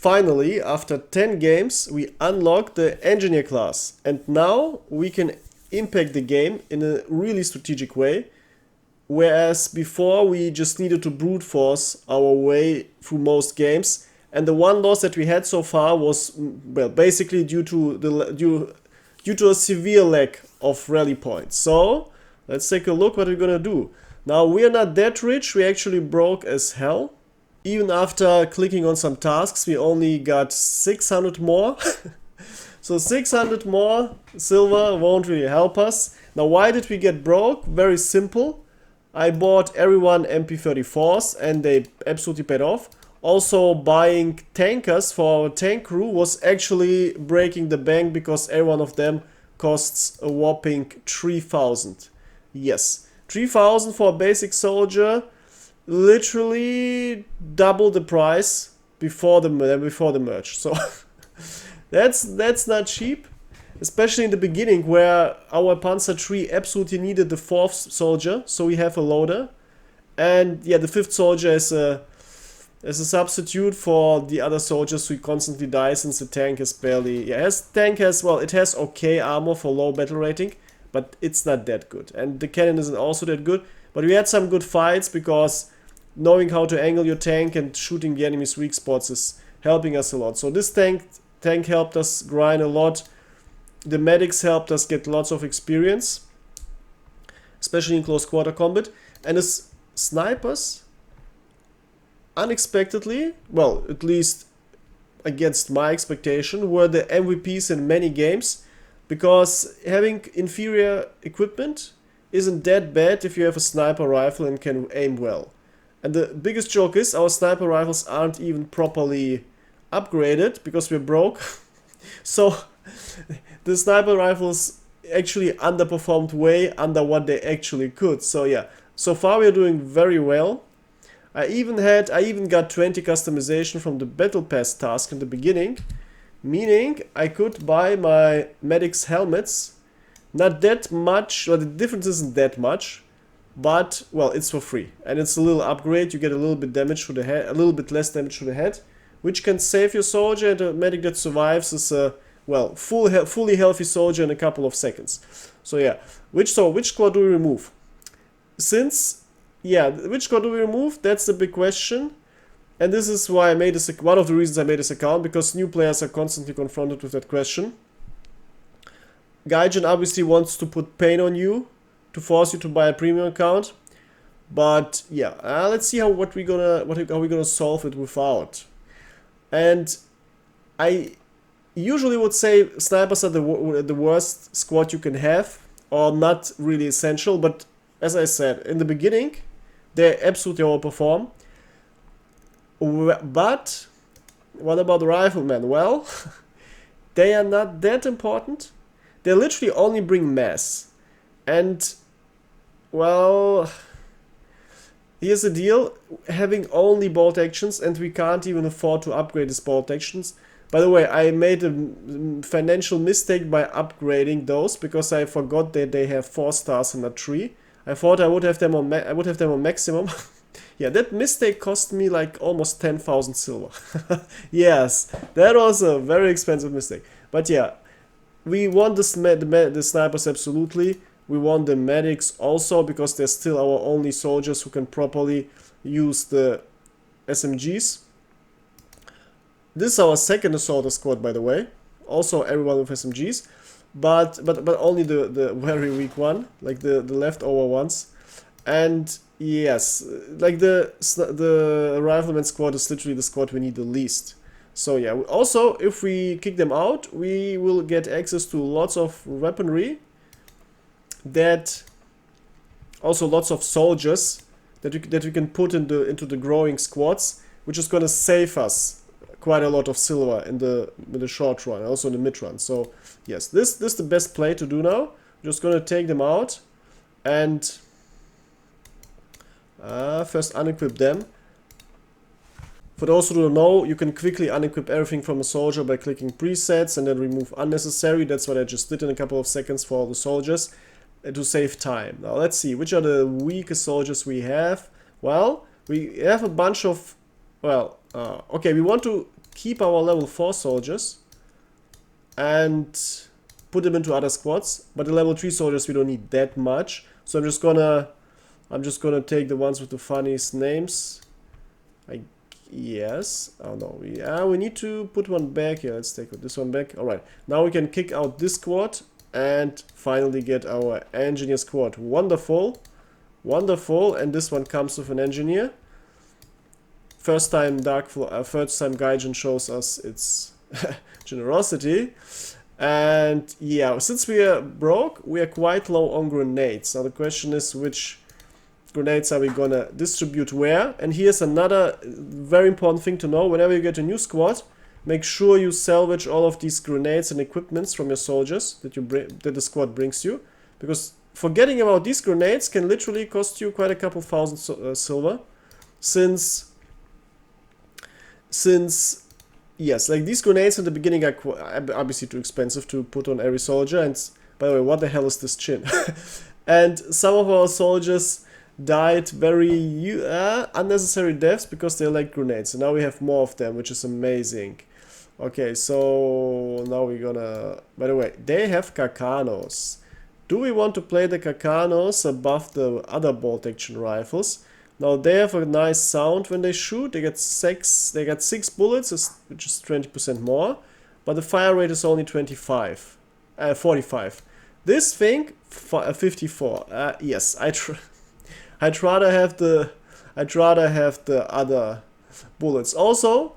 finally, after 10 games, we unlock the engineer class. And now we can impact the game in a really strategic way. Whereas before we just needed to brute force our way through most games. And the one loss that we had so far was, well, basically due to a severe lack of rally points. So let's take a look what we're gonna do. Now we are not that rich, we actually broke as hell. Even after clicking on some tasks, we only got 600 more. So 600 more silver won't really help us. Now why did we get broke? Very simple. I bought everyone MP34s and they absolutely paid off. Also buying tankers for our tank crew was actually breaking the bank because every one of them costs a whopping 3,000. Yes, 3,000 for a basic soldier. Literally double the price before the merge. So that's not cheap, especially in the beginning where our Panzer III absolutely needed the 4th soldier, so we have a loader, and yeah, the 5th soldier is a substitute for the other soldiers who constantly die since the tank is barely. Yeah, it has okay armor for low battle rating, but it's not that good, and the cannon isn't also that good. But we had some good fights because knowing how to angle your tank and shooting the enemy's weak spots is helping us a lot. So this tank helped us grind a lot. The medics helped us get lots of experience, especially in close quarter combat. And the snipers, unexpectedly, well, at least against my expectation, were the MVPs in many games, because having inferior equipment isn't that bad if you have a sniper rifle and can aim well. And the biggest joke is our sniper rifles aren't even properly upgraded because we're broke. So the sniper rifles actually underperformed way under what they actually could. So yeah, so far we're doing very well. I even got 20 customization from the battle pass task in the beginning, meaning I could buy my medics helmets. Not that much, well, the difference isn't that much, but well, it's for free, and it's a little upgrade. You get a little bit damage to the head, a little bit less damage to the head, which can save your soldier. And a medic that survives is a well, fully healthy soldier in a couple of seconds. So yeah, which squad do we remove? Which squad do we remove? That's the big question. And this is why I made this, one of the reasons I made this account, because new players are constantly confronted with that question. Gaijin obviously wants to put pain on you to force you to buy a premium account, but yeah, let's see how we're gonna solve it without. And I usually would say snipers are the worst squad you can have, or not really essential. But as I said in the beginning, they absolutely overperform. But what about the riflemen? Well, they are not that important. They literally only bring mass. And, well, here's the deal. Having only bolt actions, and we can't even afford to upgrade these bolt actions. By the way, I made a financial mistake by upgrading those, because I forgot that they have 4 stars and not 3. I thought I would have them on maximum. Yeah, that mistake cost me like almost 10,000 silver. Yes, that was a very expensive mistake. But yeah, we want the snipers absolutely. We want the medics also, because they're still our only soldiers who can properly use the SMGs. This is our second assault squad, by the way. Also everyone with SMGs. But only the very weak one, like the leftover ones. And yes, like the rifleman squad is literally the squad we need the least. So yeah, also if we kick them out, we will get access to lots of weaponry, that also lots of soldiers that we can put into the growing squads, which is gonna save us quite a lot of silver in the short run, also in the mid run. So yes, this is the best play to do now. I'm just gonna take them out and first unequip them. For those who don't know, you can quickly unequip everything from a soldier by clicking presets and then remove unnecessary. That's what I just did in a couple of seconds for all the soldiers to save time. Now let's see, which are the weakest soldiers we have. Well, we have a bunch of, well, okay, we want to keep our level 4 soldiers and put them into other squads. But the level 3 soldiers we don't need that much. So I'm just gonna take the ones with the funniest names. Yes. Oh no. We need to put one back here. Let's take this one back. Alright. Now we can kick out this squad and finally get our engineer squad. Wonderful. Wonderful. And this one comes with an engineer. First time Gaijin shows us its generosity. And yeah, since we are broke, we are quite low on grenades. Now the question is, which grenades are we gonna distribute where? And here's another very important thing to know. Whenever you get a new squad, make sure you salvage all of these grenades and equipments from your soldiers that the squad brings you, because forgetting about these grenades can literally cost you quite a couple thousand silver, since yes, like these grenades in the beginning are obviously too expensive to put on every soldier. And by the way, what the hell is this chin? And some of our soldiers died very unnecessary deaths because they like grenades. And now we have more of them, which is amazing. Okay, so now we're gonna... By the way, they have Kakanos. Do we want to play the Kakanos above the other bolt action rifles? Now they have a nice sound when they shoot. They get 6 bullets, which is 20% more, but the fire rate is only 45. This thing 54. Yes, I'd rather have the other bullets. Also,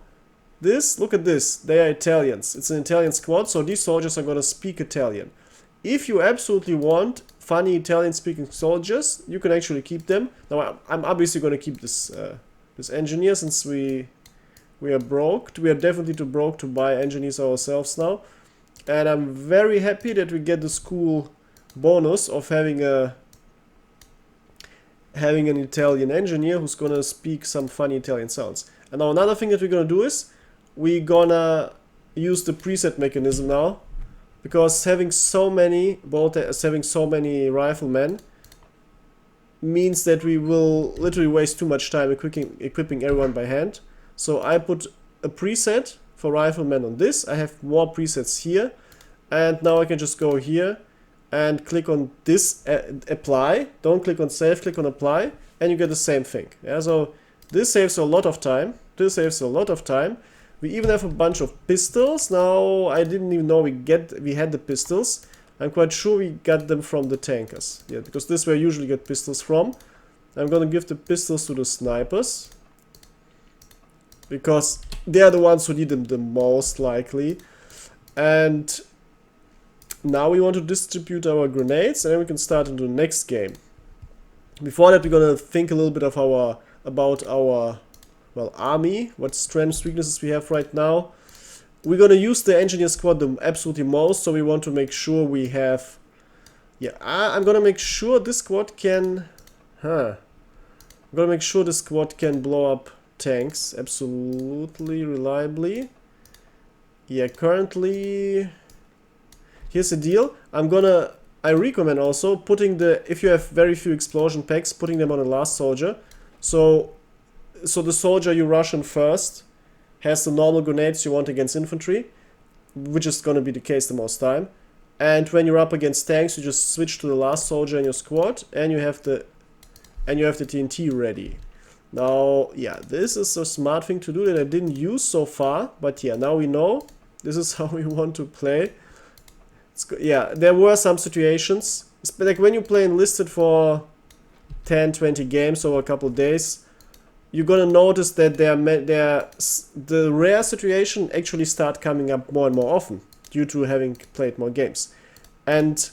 look at this. They are Italians. It's an Italian squad, so these soldiers are gonna speak Italian. If you absolutely want funny Italian-speaking soldiers, you can actually keep them. Now, I'm obviously going to keep this engineer, since we are broke. We are definitely too broke to buy engineers ourselves now. And I'm very happy that we get this cool bonus of having an Italian engineer who's going to speak some funny Italian sounds. And now another thing that we're going to do is we're going to use the preset mechanism now. Because having so many riflemen means that we will literally waste too much time equipping everyone by hand. So I put a preset for riflemen on this. I have more presets here. And now I can just go here and click on this, apply. Don't click on save, click on apply. And you get the same thing. Yeah, so this saves a lot of time. We even have a bunch of pistols. Now, I didn't even know we had the pistols. I'm quite sure we got them from the tankers. Yeah, because this is where I usually get pistols from. I'm gonna give the pistols to the snipers, because they are the ones who need them the most likely. And now we want to distribute our grenades, and then we can start into the next game. Before that, we're gonna think a little bit of about our army, what strengths, weaknesses we have right now. We're gonna use the engineer squad the absolutely most, so we want to make sure we have... Yeah, I'm gonna make sure this squad can... I'm gonna make sure this squad can blow up tanks absolutely reliably. Yeah, currently... Here's the deal. I recommend also putting if you have very few explosion packs, putting them on the last soldier. So the soldier you rush on first has the normal grenades you want against infantry, which is going to be the case the most time. And when you're up against tanks, you just switch to the last soldier in your squad, and you have the TNT ready. Now, yeah, this is a smart thing to do that I didn't use so far, but yeah, now we know this is how we want to play. Yeah, there were some situations, like when you play Enlisted for 10-20 games over a couple of days, you're gonna notice that the rare situation actually start coming up more and more often due to having played more games. And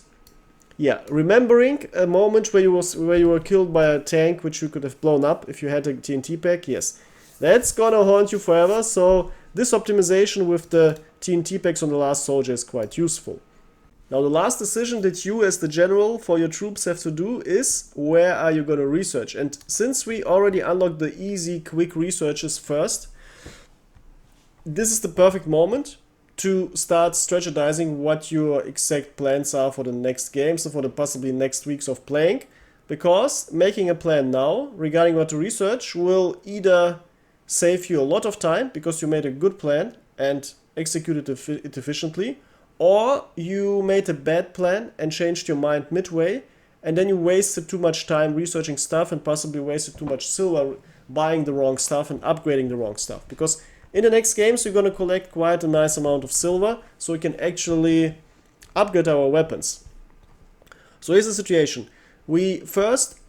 yeah, remembering a moment where you were killed by a tank which you could have blown up if you had a TNT pack, yes, that's gonna haunt you forever. So this optimization with the TNT packs on the last soldier is quite useful. Now the last decision that you as the general for your troops have to do is where are you going to research. And since we already unlocked the easy quick researches first, this is the perfect moment to start strategizing what your exact plans are for the next games and for the possibly next weeks of playing. Because making a plan now regarding what to research will either save you a lot of time because you made a good plan and executed it efficiently, or you made a bad plan and changed your mind midway, and then you wasted too much time researching stuff and possibly wasted too much silver buying the wrong stuff and upgrading the wrong stuff. Because in the next games we're going to collect quite a nice amount of silver, so we can actually upgrade our weapons. So here's the situation. We first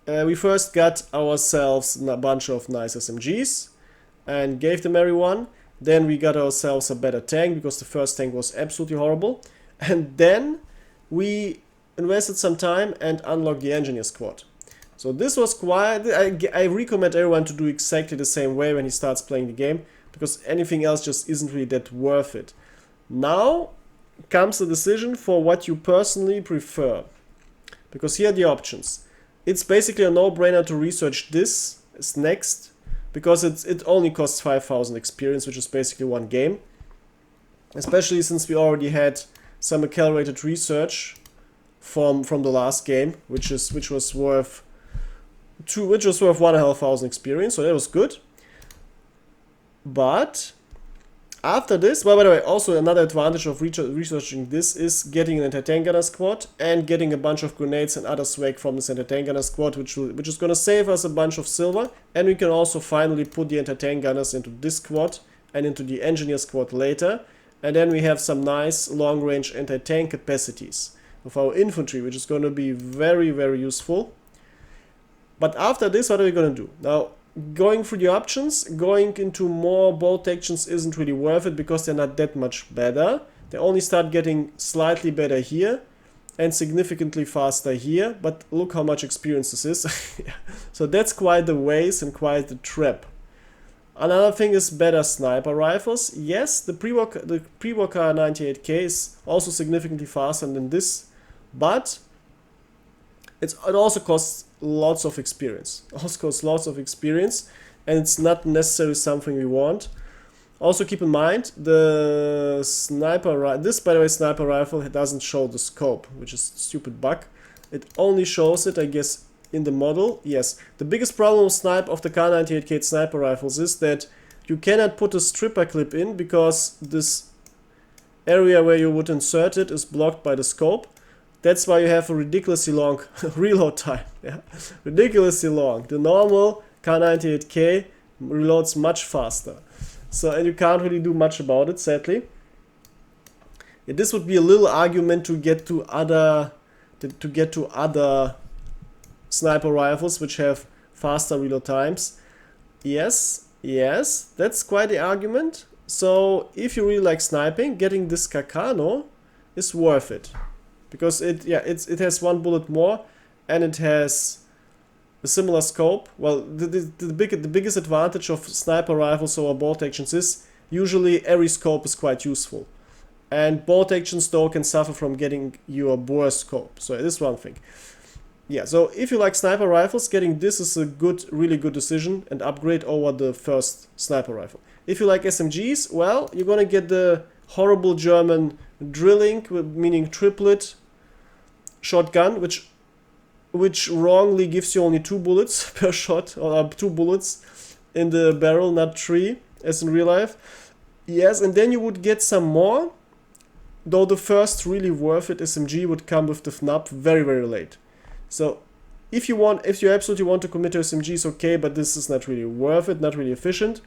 got ourselves a bunch of nice SMGs and gave them everyone. Then we got ourselves a better tank because the first tank was absolutely horrible. And then we invested some time and unlocked the engineer squad. So this was quite... I recommend everyone to do exactly the same way when he starts playing the game, because anything else just isn't really that worth it. Now comes the decision for what you personally prefer. Because here are the options. It's basically a no-brainer to research this as next, because it only costs 5,000 experience, which is basically one game. Especially since we already had some accelerated research from the last game, which was worth 1,500 experience, so that was good. But after this, well, by the way, also another advantage of researching this is getting an anti-tank gunner squad and getting a bunch of grenades and other swag from this anti-tank gunner squad, which is going to save us a bunch of silver. And we can also finally put the anti-tank gunners into this squad and into the engineer squad later. And then we have some nice long-range anti-tank capacities of our infantry, which is going to be very, very useful. But after this, what are we going to do? Now, going through the options, going into more bolt actions isn't really worth it because they're not that much better. They only start getting slightly better here and significantly faster here, but look how much experience this is. So that's quite the waste and quite the trap. Another thing is better sniper rifles. Yes, the pre-war 98K is also significantly faster than this, but it also costs lots of experience. And it's not necessarily something we want. Also keep in mind, the this, by the way, sniper rifle doesn't show the scope, which is a stupid bug. It only shows it, I guess, in the model. Yes, the biggest problem of the Kar98K sniper rifles is that you cannot put a stripper clip in because this area where you would insert it is blocked by the scope. That's why you have a ridiculously long reload time. Yeah? Ridiculously long. The normal Kar98K reloads much faster. So, and you can't really do much about it, sadly. Yeah, this would be a little argument to get to other sniper rifles which have faster reload times. Yes, that's quite the argument. So if you really like sniping, getting this Kakano is worth it. Because it has one bullet more and it has a similar scope. Well, the biggest advantage of sniper rifles over bolt actions is usually every scope is quite useful. And bolt actions though can suffer from getting you a poor scope. So this is one thing. Yeah, so if you like sniper rifles, getting this is a really good decision and upgrade over the first sniper rifle. If you like SMGs, well, you're gonna get the horrible German drilling, meaning triplet shotgun, which wrongly gives you only 2 bullets per shot, or 2 bullets in the barrel, not 3 as in real life. Yes, and then you would get some more, though the first really worth it SMG would come with the FNAP very, very late. So if you absolutely want to commit to SMGs, okay, but this is not really worth it, not really efficient.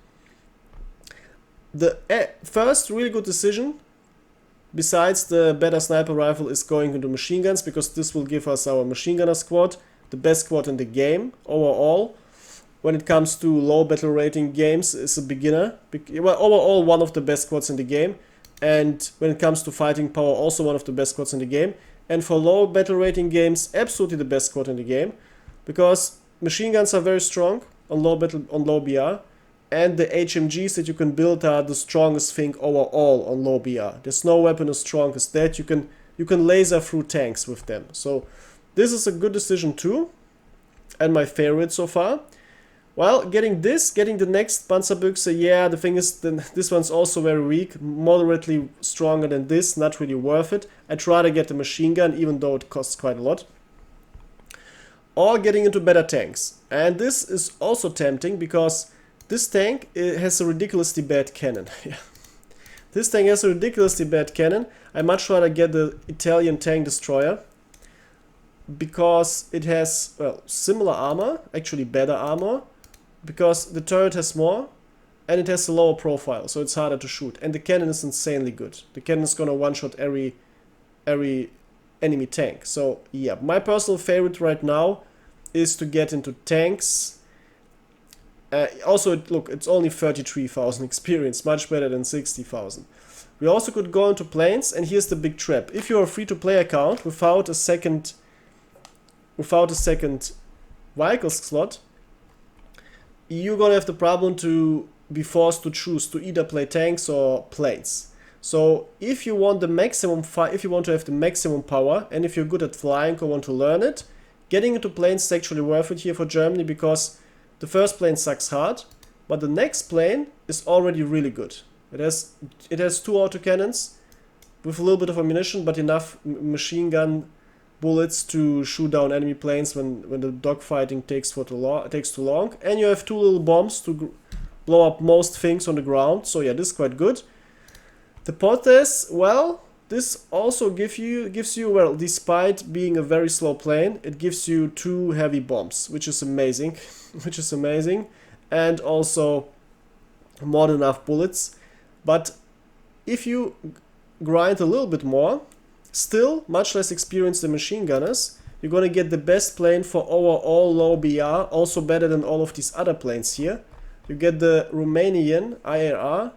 The first really good decision, besides the better sniper rifle, is going into machine guns, because this will give us our machine gunner squad, the best squad in the game overall. When it comes to low battle rating games, is a beginner. Well, overall one of the best squads in the game, and when it comes to fighting power, also one of the best squads in the game. And for low battle rating games, absolutely the best squad in the game, because machine guns are very strong on low BR. And the HMGs that you can build are the strongest thing overall on low BR. There's no weapon as strong as that. You can laser through tanks with them. So this is a good decision too, and my favorite so far. Well, getting the next Panzerbüchse, yeah, the thing is, this one's also very weak, moderately stronger than this, not really worth it. I'd rather get the machine gun, even though it costs quite a lot. Or getting into better tanks. And this is also tempting, because this tank has a ridiculously bad cannon. Yeah. This tank has a ridiculously bad cannon. I much rather get the Italian tank destroyer because it has, well, similar armor, actually better armor, because the turret has more and it has a lower profile, so it's harder to shoot. And the cannon is insanely good. The cannon is gonna one-shot every enemy tank. So yeah, my personal favorite right now is to get into tanks. Also, look, it's only 33,000 experience, much better than 60,000. We also could go into planes, and here's the big trap. If you're a free-to-play account without a second vehicle slot, you're gonna have the problem to be forced to choose to either play tanks or planes. So if you want the maximum if you want to have the maximum power, and if you're good at flying or want to learn it, getting into planes is actually worth it here for Germany, because the first plane sucks hard, but the next plane is already really good. It has 2 autocannons with a little bit of ammunition, but enough machine gun bullets to shoot down enemy planes when the dogfighting takes too long. And you have 2 little bombs to blow up most things on the ground. So yeah, this is quite good. The Potes, well, this also gives you, well, despite being a very slow plane, it gives you 2 heavy bombs, which is amazing, and also more than enough bullets. But if you grind a little bit more, still much less experienced than machine gunners, you're gonna get the best plane for overall low BR, also better than all of these other planes here. You get the Romanian IRR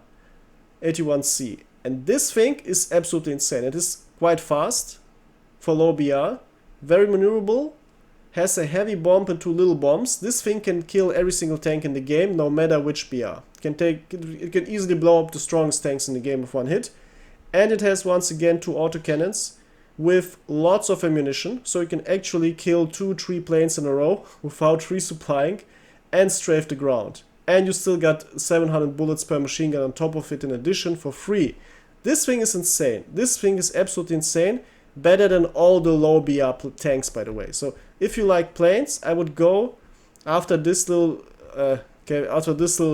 81C. And this thing is absolutely insane. It is quite fast for low BR, very maneuverable, has a heavy bomb and 2 little bombs. This thing can kill every single tank in the game, no matter which BR. It can easily blow up the strongest tanks in the game with 1 hit. And it has once again 2 autocannons with lots of ammunition, so you can actually kill 2-3 planes in a row without resupplying and strafe the ground. And you still got 700 bullets per machine gun on top of it in addition for free. This thing is insane. This thing is absolutely insane. Better than all the low BR tanks, by the way. So if you like planes, I would go after this little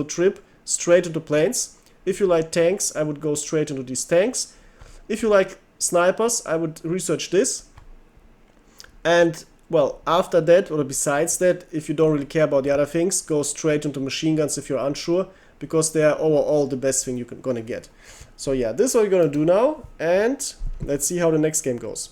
trip straight into planes. If you like tanks, I would go straight into these tanks. If you like snipers, I would research this. And well, after that, or besides that, if you don't really care about the other things, go straight into machine guns if you're unsure, because they are overall the best thing you're gonna get. So yeah, this is what we're gonna do now, and let's see how the next game goes.